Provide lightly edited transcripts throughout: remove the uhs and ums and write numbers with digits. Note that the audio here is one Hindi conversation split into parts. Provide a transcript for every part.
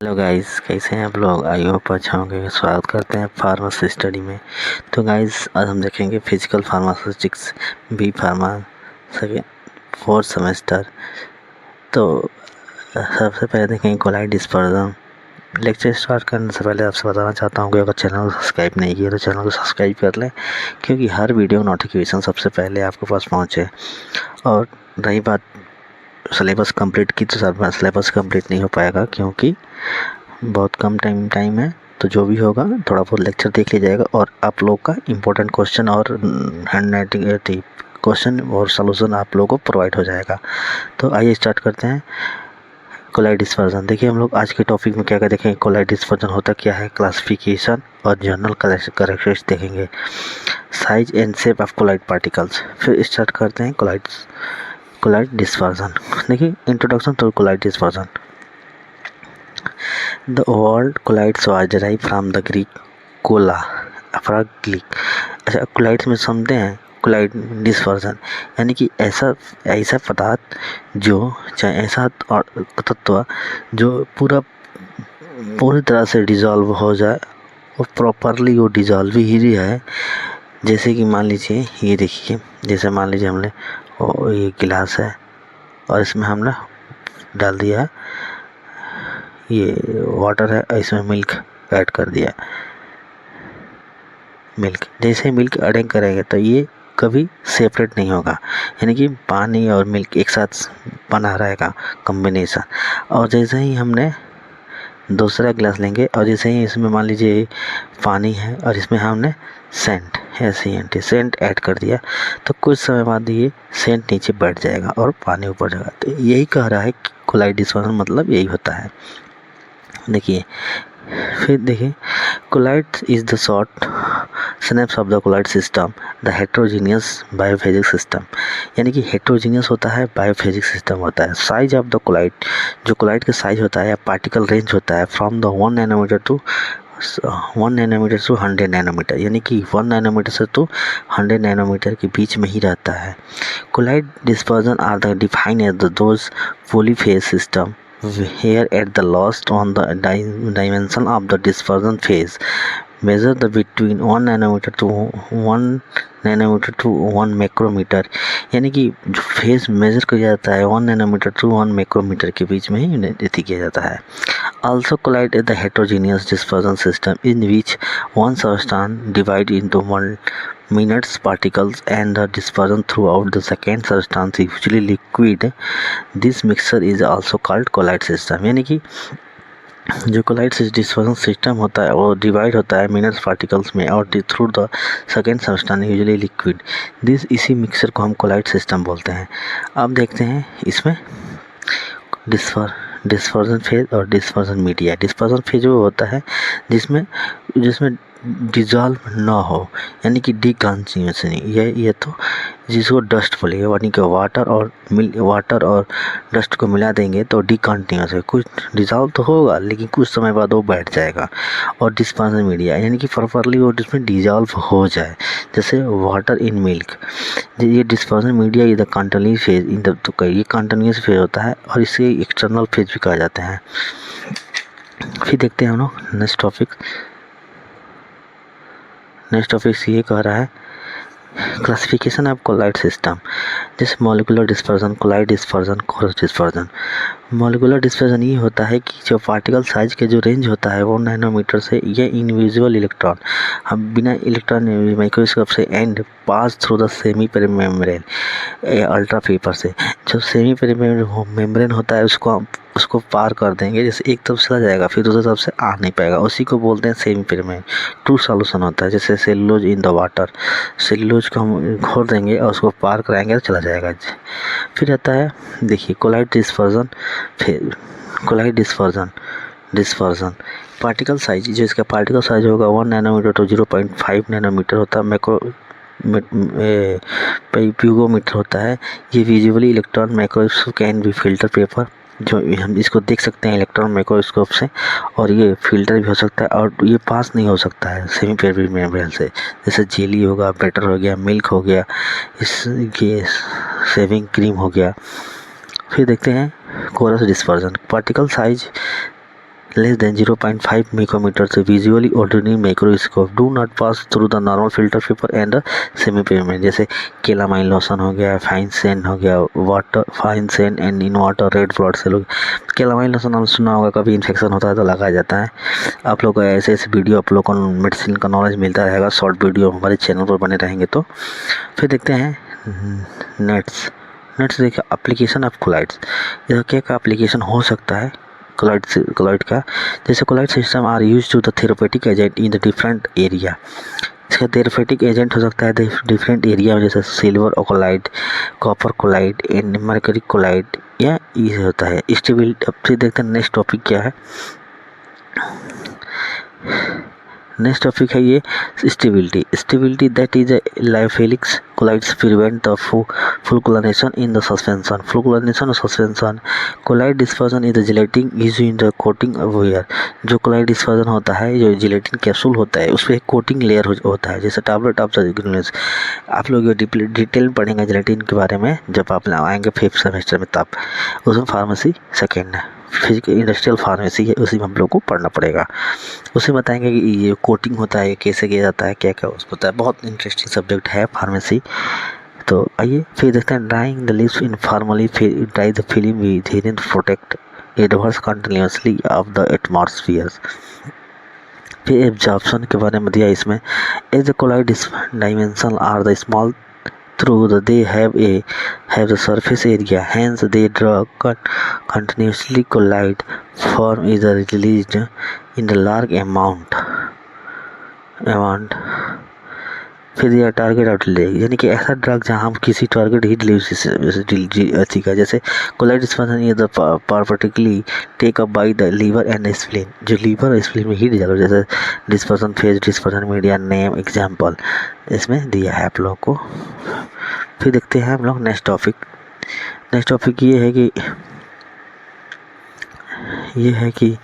हेलो गाइस, कैसे हैं आप लोग। आई होप अच्छा होंगे। स्वागत करते हैं फार्मेसी स्टडी में। तो गाइस, आज हम देखेंगे physical pharmaceutics B pharma second 4th semester. तो सबसे पहले देखेंगे कोलाइड डिस्पर्जन। लेक्चर स्टार्ट करने से पहले आपसे बताना चाहता हूँ कि अगर चैनल को सब्सक्राइब नहीं किया तो चैनल को सब्सक्राइब कर लें, क्योंकि हर वीडियो नोटिफिकेशन सबसे पहले आपके पास पहुँचे। और रही बात सिलेबस कंप्लीट की, तो सिलेबस कंप्लीट नहीं हो पाएगा क्योंकि बहुत कम टाइम है। तो जो भी होगा थोड़ा बहुत लेक्चर देख लीजिएगा और आप लोग का इम्पोर्टेंट क्वेश्चन और हैंड राइटिंग क्वेश्चन और सलूशन आप लोगों को प्रोवाइड हो जाएगा। तो आइए स्टार्ट करते हैं। Colloid dispersion. देखिए, हम लोग आज के टॉपिक में क्या क्या देखेंगे। कोलाइड डिस्पर्जन होता क्या है, क्लासिफिकेशन और जनरल कैरेक्टरिस्टिक्स देखेंगे, size and shape of colloid particles. फिर स्टार्ट करते हैं कोलाइड डिस्पर्जन। देखिए, introduction to colloid dispersion. The word colloids was derived from the Greek कोला अफ्राग्लिक। अच्छा, कोलाइड्स में समझते हैं कोलाइड डिस्पर्जन, यानी कि ऐसा पदार्थ जो चाहे ऐसा तत्व जो पूरी तरह से डिजॉल्व हो जाए और प्रॉपरली वो डिजॉल्व ही है। जैसे कि मान लीजिए, ये देखिए, जैसे मान लीजिए हमने ये गिलास है और इसमें हमने डाल दिया है ये वाटर है, इसमें मिल्क ऐड कर दिया। मिल्क जैसे मिल्क ऐड करेंगे तो ये कभी सेपरेट नहीं होगा, यानी कि पानी और मिल्क एक साथ बना रहेगा कॉम्बिनेशन। और जैसे ही हमने दूसरा गिलास लेंगे और जैसे ही इसमें मान लीजिए पानी है और इसमें हमने सेंट ऐड कर दिया, तो कुछ समय बाद ये सेंट नीचे बैठ जाएगा और पानी ऊपर जाएगा। तो यही कह रहा है कि कोलाइड डिस्पर्जन मतलब यही होता है। देखिए, फिर देखिए, colloid is the short synapse of the colloid system, the heterogeneous biophysics system. यानी कि हेट्रोजीनियस होता है, बायोफिजिक्स सिस्टम होता है। साइज ऑफ द कोलाइड, जो कोलाइड का साइज होता है या पार्टिकल रेंज होता है, from the 1 nanometre to 100 nanometre, यानी कि 1 नैनोमीटर से तो 100 नैनोमीटर के बीच में ही रहता है। Colloid dispersion are the defined as those polyphase system here at the last on the dimension of the dispersion phase measure the between 1 nanometer to 1 मैक्रोमीटर, यानी कि जो फेज मेजर किया जाता है 1 नैनोमीटर टू 1 मैक्रोमीटर के बीच में ही किया जाता है। Also collide is the heterogeneous dispersion system in which one substance divided into minutes particles and the dispersion throughout the second substance is usually liquid. This mixture is also called colloid system। यानी कि जो कोलाइड डिस्पर्जन सिस्टम होता है वो डिवाइड होता है मिनरल्स पार्टिकल्स में और through the second substance usually liquid. इसी मिक्सचर को हम कोलाइड सिस्टम बोलते हैं। अब देखते हैं इसमें डिस्पर्जन फेज और डिस्पर्जन मीडिया। डिस्पर्जन फेज वो होता है जिसमें डिजॉल्व ना हो, यानी कि डिकॉन्टिन्यूएशन। ये तो जिसको डस्ट बोलेंगे, यानी कि वाटर और डस्ट को मिला देंगे तो डिकॉन्टिन्यूएस है। कुछ डिजॉल्व तो होगा लेकिन कुछ समय बाद वो बैठ जाएगा। और डिस्पर्जन मीडिया, यानी कि प्रॉपरली वो जिसमें डिजॉल्व हो जाए, जैसे वाटर इन मिल्क। ये डिस्पर्जन मीडिया इधर कंटिन्यूस फेज इन द, तो ये कंटिन्यूस फेज होता है और इसे एक्सटर्नल फेज भी कहा जाता है। फिर देखते हैं हम लोग नेक्स्ट टॉपिक ये कह रहा है क्लासिफिकेशन ऑफ कोलाइड सिस्टम। जैसे molecular dispersion, colloid dispersion, coarse dispersion. Molecular dispersion ये होता है कि जो पार्टिकल साइज के जो रेंज होता है वो नैनोमीटर से, ये इनविजिबल इलेक्ट्रॉन हम बिना इलेक्ट्रॉन माइक्रोस्कोप से and pass through the semi पेरिमेम्ब्रेन अल्ट्रा पेपर से। जो सेमी पेरिमेम्ब्रेन मेम्ब्रेन होता है उसको पार कर देंगे, जैसे एक तरफ चला जाएगा फिर दूसरी तरफ से आ नहीं पाएगा, उसी को बोलते हैं सेमी पेरिमेम्ब्रेन। ट्रू सॉल्यूशन होता है, जैसे cellulose in the water, cellulose को हम घोर देंगे और उसको पार कराएंगे तो चला जाएगा। फिर आता है, देखिए, कोलाइड डिस्पर्जन। फिर कोलाइड डिस्पर्जन पार्टिकल साइज, जो इसका पार्टिकल साइज होगा 1 नैनोमीटर टू 0.5 नैनोमीटर होता है। प्यूगोमीटर होता है। ये visibly electron microscope can be filter paper, जो हम इसको देख सकते हैं इलेक्ट्रॉन माइक्रोस्कोप से, और ये फिल्टर भी हो सकता है और ये पास नहीं हो सकता है सेमी पेरिमेम्ब्रेन से। जैसे जेली होगा, बटर हो गया, मिल्क हो गया, ये शेविंग क्रीम हो गया। फिर देखते हैं coarse dispersion. Particle size less than 0.5 micrometers visually ordinary microscope do not pass through the normal filter paper and semi pavement। जैसे केलामाइन लोशन हो गया, फाइन सैंड हो गया, water fine sand and in water red blood cell. Calamine lotion हम सुना होगा, कभी इन्फेक्शन होता है तो लगाया जाता है। आप लोग को ऐसे ऐसे वीडियो आप लोग को मेडिसिन का नॉलेज मिलता रहेगा, शॉर्ट वीडियो हमारे चैनल पर बने रहेंगे। तो फिर देखते हैं नेट्स देखिए एप्लीकेशन ऑफ कोलाइड्स। यह क्या का एप्लीकेशन हो सकता है कोलाइड का। जैसे colloid system are use to the therapeutic agent in the different area. इसका थेरेपेटिक एजेंट हो सकता है डिफरेंट एरिया में, जैसे silver colloid, copper colloid and mercury colloid, या ये होता है स्टेबिलिटी। अब फिर देखते हैं नेक्स्ट टॉपिक क्या है। नेक्स्ट टॉपिक है ये stability that is lyophilic colloids prevent the flocculation in the suspension. Flocculation और suspension. Colloid dispersion is the gelatin use in the coating wear. जो कोलाइड डिस्पर्जन होता है, जो जिलेटिन कैप्सूल होता है, उस पर एक कोटिंग लेयर होता है, जैसे टैबलेट ऑफ द ग्रेन्यूल्स। आप लोग डिटेल पढ़ेंगे जिलेटिन के बारे में जब आप आएंगे 5th सेमेस्टर में, तब उसमें फार्मेसी सेकेंड है, फिजिकल इंडस्ट्रियल फार्मेसी है, उसी में हम लोग को पढ़ना पड़ेगा। उसे बताएंगे कि ये कोटिंग होता है, कैसे किया जाता है, क्या क्या उसको होता है। बहुत इंटरेस्टिंग सब्जेक्ट है फार्मेसी। तो आइए फिर देखते हैं drying the lips informally dry the film with herein protect adverse continuously of the atmosphere. फिर एब्जॉर्प्शन के बारे में दिया इसमें। As the colloid dimension are the small through they have the surface area, hence they draw continuously collide form is released in the large amount। फिर यह टारगेट आउट ले, यानी कि ऐसा ड्रग जहाँ हम किसी टारगेट ही डिलीवरी का, जैसे कोलाइड डिस्पर्जन ये the particle take up by the liver and spleen. जो लीवर और स्प्लीन में हीट डिलीवर, जैसे dispersion phase, dispersion media, name, example इसमें दिया है आप लोग को। फिर देखते हैं हम लोग नेक्स्ट टॉपिक ये है कि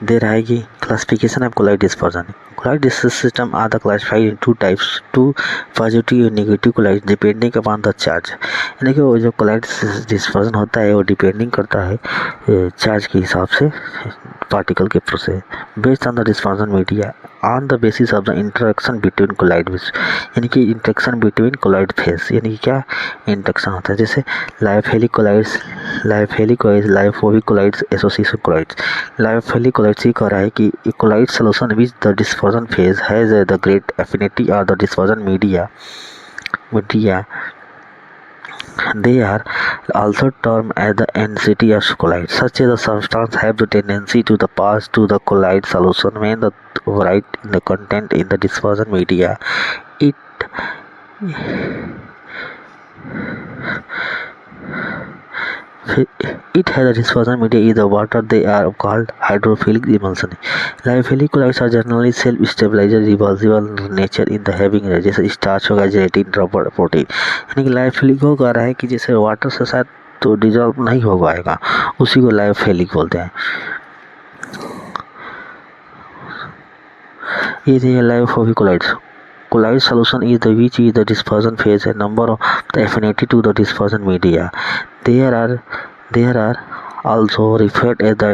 दे रहा है कि classification of colloid dispersion. Colloid system are the classified in 2 types, 2 positive और negative colloid depending upon the charge. यानी कि वो जो कोलाइड डिस्पर्जन होता है वो डिपेंडिंग करता है चार्ज के हिसाब से पार्टिकल के process based on the dispersion media on the basis of the interaction between colloid, यानी कि इंटरेक्शन बिटवीन कोलाइड फेस। यानी कि क्या इंटरेक्शन होता है, जैसे lyophilic colloids, lyophobic colloids, association colloids. Lyophilic colloids ये कह रहा है कि colloid solution which the dispersion phase has the great affinity और the dispersion media they are also termed as the density of collide, such as the substance have the tendency to the pass to the collide solution when the variety in the content in the dispersion media. It has a dispersion media is the water, they are called hydrophilic emulsion। Lipophilic colloids are generally self-stabilizer reversible nature in the having जैसे स्टार्च होगा, जेलेटिन, रबर, प्रोटीन। यानी कि लाइपोफिलिक हो कह रहा है कि जैसे वाटर से शायद तो डिजॉल्व नहीं हो पाएगा, उसी को लाइपोफिलिक बोलते हैं। ये थे lipophilic colloids. Colloid solution is the which is the dispersion phase and number of the affinity to the dispersion media. There are also referred as the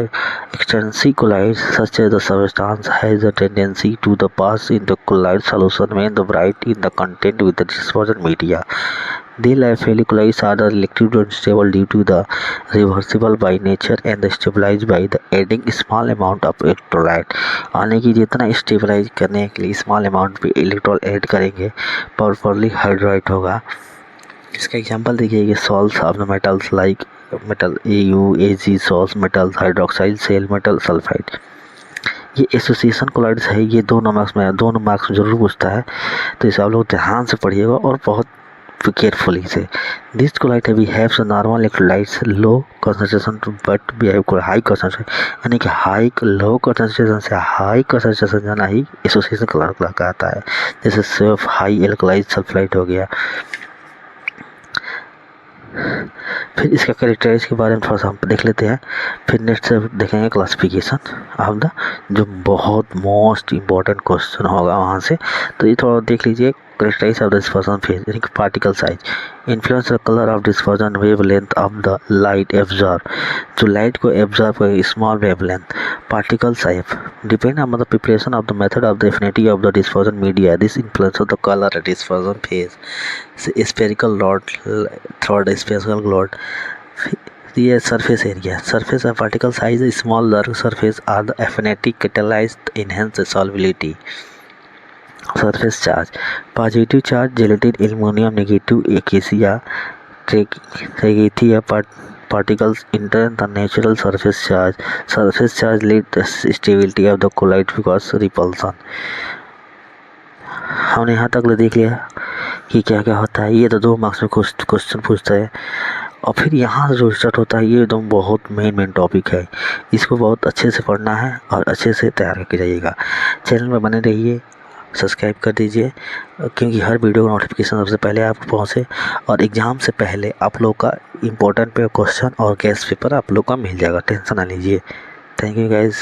extrinsic colloids, such as the substance has a tendency to the pass in the colloid solution when the variety in the content with the dispersion media. The lipophilic colloids are the electrically unstable due to the reversible by nature and stabilized by the adding small amount of electrolyte। यानी कि जितना स्टेबलाइज करने के लिए स्मॉल अमाउंट पे इलेक्ट्रॉल ऐड करेंगे प्रॉपरली हाइड्राइट होगा। इसका एग्जांपल देखिए कि salts of the metals like metal AuAg salts, metals hydroxide, cell metal, sulphide. ये एसोसिएशन कोलाइड्स है, ये 2 मार्क्स में जरूर पूछता है, तो इसे आप लोग ध्यान से पढ़िएगा और बहुत केयरफुली से। दिस कोलाइड भी haves normal electrolytes low concentration but भी हैव हाई कंसंट्रेशन, यानी कि लो कंसंट्रेशन से हाई कंसंट्रेशन जाना ही एसोसिएशन कोलाइड कहता है। जैसे सिर्फ हाई एल्कलाइड सल्फाइड हो गया। फिर इसका कैरेक्टराइज के बारे में थोड़ा सा हम देख लेते हैं, फिर नेक्स्ट से देखेंगे क्लासिफिकेशन ऑफ द, जो बहुत मोस्ट इम्पॉर्टेंट क्वेश्चन होगा वहाँ से, तो ये थोड़ा देख लीजिए। characteristics of the dispersion phase, यानी कि particle size, influence the color of dispersion, wavelength of the light absorbed, जो light को absorb करे, small wavelength, particle size, depend on the preparation of the method of the affinity of the dispersion media. This influences the color at dispersion phase. Spherical rod, third spherical rod. The surface area, surface and particle size, smaller surface are the affinity catalyzed enhance the solubility. Surface charge, positive charge gelatin, aluminum, negative acacia, trachea particles enter the natural surface charge. Surface charge lead the stability of the colloid because repulsion. हमने यहाँ तक देख लिया कि क्या क्या होता है। ये तो 2 मार्क्स में क्वेश्चन पूछता है। और फिर यहाँ से जो स्टार्ट होता है ये एकदम बहुत मेन टॉपिक है, इसको बहुत अच्छे से पढ़ना है और अच्छे से तैयार करके जाइएगा। चैनल में बने रहिए, सब्सक्राइब कर दीजिए, क्योंकि हर वीडियो का नोटिफिकेशन सबसे पहले आपको पहुँचे और एग्ज़ाम से पहले आप लोग का इम्पोर्टेंट क्वेश्चन और गेस्ट पेपर आप लोग का मिल जाएगा, टेंशन ना लीजिए। Thank you guys.